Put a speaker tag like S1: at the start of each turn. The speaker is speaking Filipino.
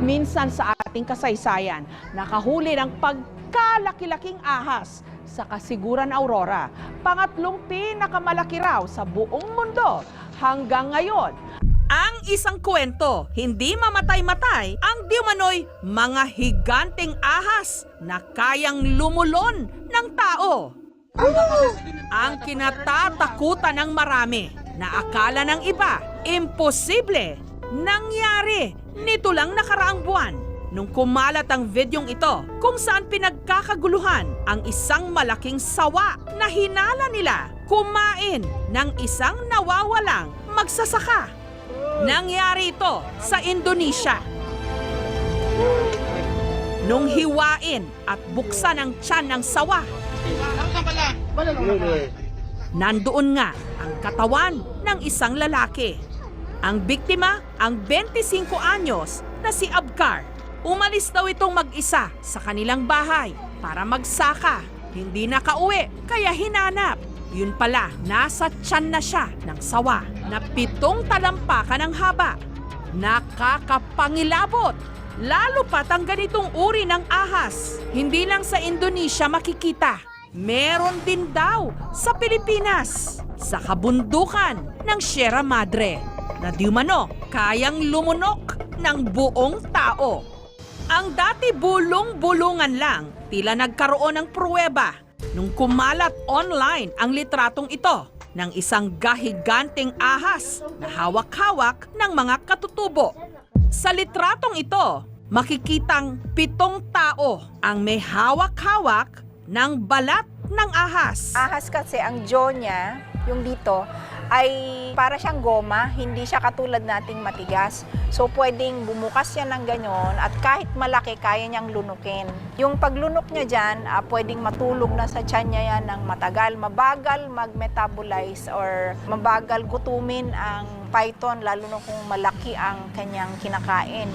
S1: Minsan sa ating kasaysayan, nakahuli ng pagkalaki-laking ahas sa Kasiguran, Aurora. Pangatlong pinakamalaki raw sa buong mundo hanggang ngayon. Ang isang kwento, hindi mamatay-matay ang diumanoy mga higanteng ahas na kayang lumulon ng tao. Ang kinatatakutan ng marami na akala ng iba, imposible, nangyari nito lang nakaraang buwan nung kumalat ang videong ito kung saan pinagkakaguluhan ang isang malaking sawa na hinala nila kumain ng isang nawawalang magsasaka. Nangyari ito sa Indonesia. Nung hiwain at buksan ang tiyan ng sawa, nandoon nga ang katawan ng isang lalaki. Ang biktima, ang 25 anyos na si Abkar. Umalis daw itong mag-isa sa kanilang bahay para magsaka. Hindi nakauwi, kaya hinanap. Yun pala, nasa tiyan na siya ng sawa na 7 talampakan ng haba. Nakakapangilabot. Lalo pat ang ganitong uri ng ahas. Hindi lang sa Indonesia makikita. Meron din daw sa Pilipinas, sa kabundukan ng Sierra Madre, na diumano kayang lumunok ng buong tao. Ang dati bulong-bulungan lang, tila nagkaroon ng pruweba nung kumalat online ang litratong ito ng isang gahiganteng ahas na hawak-hawak ng mga katutubo. Sa litratong ito, makikitang 7 tao ang may hawak-hawak ng balat ng ahas.
S2: Ahas kasi ang jaw niya, yung dito, ay para siyang goma, hindi siya katulad nating matigas. So pwedeng bumukas yan ng ganyan at kahit malaki, kaya niyang lunukin. Yung paglunok niya dyan, pwedeng matulog na sa tiyan niya yan ng matagal. Mabagal mag-metabolize or mabagal gutumin ang python, lalo na kung malaki ang kanyang kinakain.